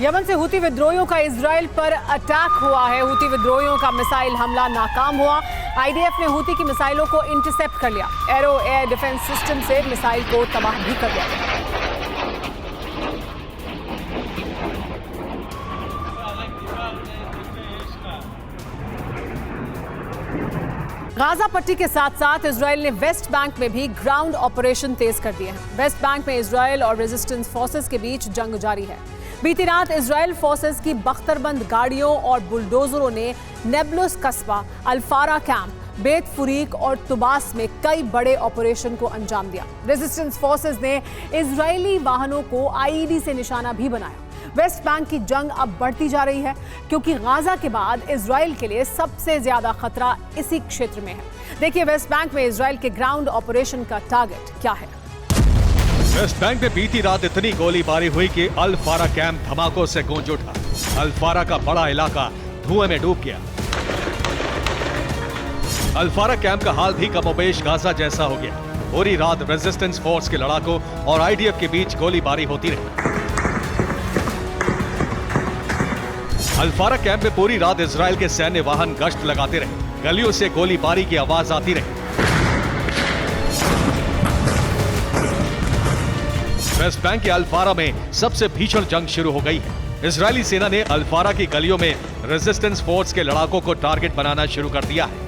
Yemen से हुती विद्रोहियों का इजराइल पर अटैक हुआ है। हुती विद्रोहियों का मिसाइल हमला नाकाम हुआ। आईडीएफ ने हुती की मिसाइलों को इंटरसेप्ट कर लिया। एरो एयर डिफेंस सिस्टम से मिसाइल को तबाह भी कर दिया। गाजा पट्टी के साथ साथ इजराइल ने वेस्ट बैंक में भी ग्राउंड ऑपरेशन तेज कर दिए हैं। वेस्ट बैंक में इजराइल और रेजिस्टेंस फोर्सेस के बीच जंग जारी है। बीती रात इजराइल फोर्सेस की बख्तरबंद गाड़ियों और बुलडोजरों ने नेब्लुस कस्बा, अल-फारा कैंप, बेत फुरीक और तुबास में कई बड़े ऑपरेशन को अंजाम दिया। रेजिस्टेंस फोर्सेस ने इजरायली वाहनों को आईईडी से निशाना भी बनाया। वेस्ट बैंक की जंग अब बढ़ती जा रही है क्योंकि गाजा के बाद इजराइल के लिए सबसे ज्यादा खतरा इसी क्षेत्र में है। देखिए वेस्ट बैंक में इजराइल के ग्राउंड ऑपरेशन का टारगेट क्या है। वेस्ट बैंक में बीती रात इतनी गोलीबारी हुई कि अल-फारा कैंप धमाकों से गूंज उठा। अल-फारा का बड़ा इलाका धुएं में डूब गया। अल-फारा कैंप का हाल भी कमोबेश गाजा जैसा हो गया। पूरी रात रेजिस्टेंस फोर्स के लड़ाकों और आईडीएफ के बीच गोलीबारी होती रही। अल-फारा कैंप में पूरी रात इजराइल के सैन्य वाहन गश्त लगाते रहे। गलियों से गोलीबारी की आवाज आती रही। वेस्ट बैंक के अल-फारा में सबसे भीषण जंग शुरू हो गई है। इजरायली सेना ने अल-फारा की गलियों में रेजिस्टेंस फोर्स के लड़ाकों को टारगेट बनाना शुरू कर दिया है।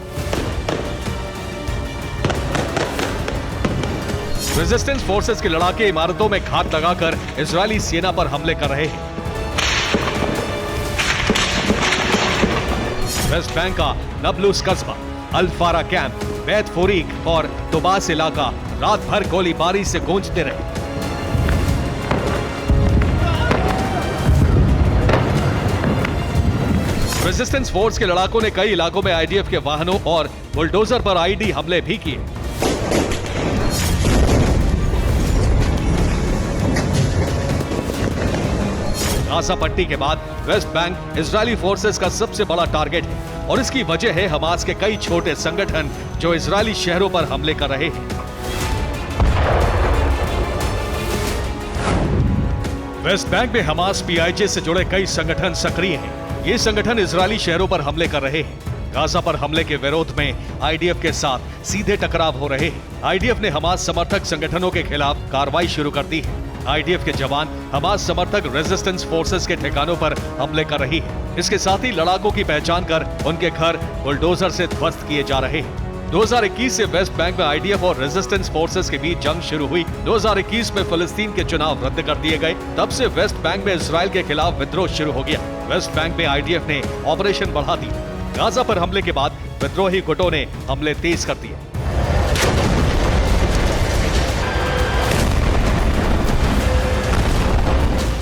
रेजिस्टेंस फोर्सेस के लड़ाके इमारतों में घात लगाकर इजरायली सेना पर हमले कर रहे हैं। वेस्ट बैंक का नबलुस कस्बा, अल-फारा कैंप, बेत फुरीक और तुबास इलाका रात भर गोलीबारी से गूंजते रहे। रेजिस्टेंस फोर्स के लड़ाकों ने कई इलाकों में आईडीएफ के वाहनों और बुलडोजर पर आईडी हमले भी किए। गाजा पट्टी के बाद वेस्ट बैंक इजरायली फोर्सेस का सबसे बड़ा टारगेट है और इसकी वजह है हमास के कई छोटे संगठन जो इजरायली शहरों पर हमले कर रहे हैं। वेस्ट बैंक में हमास पीआईजे से जुड़े कई संगठन सक्रिय हैं। ये संगठन इजरायली शहरों पर हमले कर रहे हैं। गाजा पर हमले के विरोध में आईडीएफ के साथ सीधे टकराव हो रहे हैं। आईडीएफ ने हमास समर्थक संगठनों के खिलाफ कार्रवाई शुरू कर दी है। आईडीएफ के जवान हमास समर्थक रेजिस्टेंस फोर्सेस के ठिकानों पर हमले कर रही है। इसके साथ ही लड़ाकों की पहचान कर उनके घर बुलडोजर से ध्वस्त किए जा रहे हैं। 2021 से वेस्ट बैंक में आईडीएफ और रेजिस्टेंस फोर्सेस के बीच जंग शुरू हुई। 2021 में फिलिस्तीन के चुनाव रद्द कर दिए गए। तब से वेस्ट बैंक में इजराइल के खिलाफ विद्रोह शुरू हो गया। वेस्ट बैंक में आईडीएफ ने ऑपरेशन बढ़ा दी। गाजा पर हमले के बाद विद्रोही गुटों ने हमले तेज कर दिए।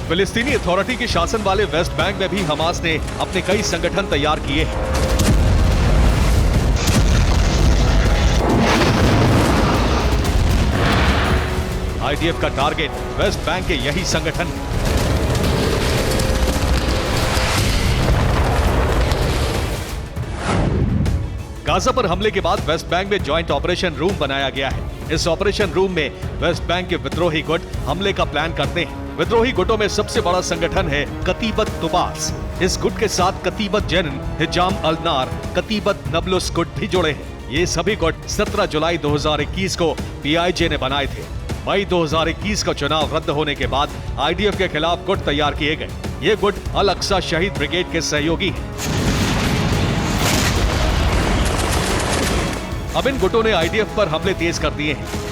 फिलिस्तीनी अथॉरिटी के शासन वाले वेस्ट बैंक में भी हमास ने अपने कई संगठन तैयार किए हैं। आईडीएफ का टारगेट वेस्ट बैंक के यही संगठन है। गाजा पर हमले के बाद वेस्ट बैंक में जॉइंट ऑपरेशन रूम बनाया गया है। इस ऑपरेशन रूम में वेस्ट बैंक के विद्रोही गुट हमले का प्लान करते हैं। विद्रोही गुटों में सबसे बड़ा संगठन है कतीबत तुबास। इस गुट के साथ कतीबत जेनिन, हिजाम अल-नार, कतीबत नबलुस गुट भी जुड़े हैं। ये सभी गुट 17 जुलाई 2021 को पीआईजे ने बनाए थे। मई 2021 का चुनाव रद्द होने के बाद आईडीएफ के खिलाफ गुट तैयार किए गए। ये गुट अल-अक्सा शहीद ब्रिगेड के सहयोगी हैं। अब इन गुटों ने आईडीएफ पर हमले तेज कर दिए हैं।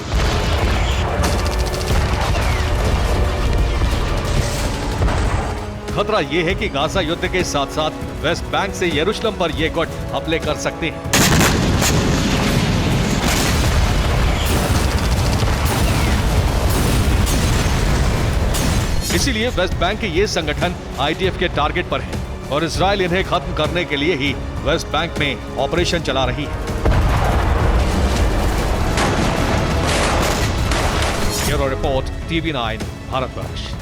खतरा यह है कि गाजा युद्ध के साथ साथ वेस्ट बैंक से यरूशलेम पर ये गुट हमले कर सकते हैं। इसीलिए वेस्ट बैंक के ये संगठन आईडीएफ के टारगेट पर है और इजराइल इन्हें खत्म करने के लिए ही वेस्ट बैंक में ऑपरेशन चला रही है। Bureau report, TV9 Bharatvarsh.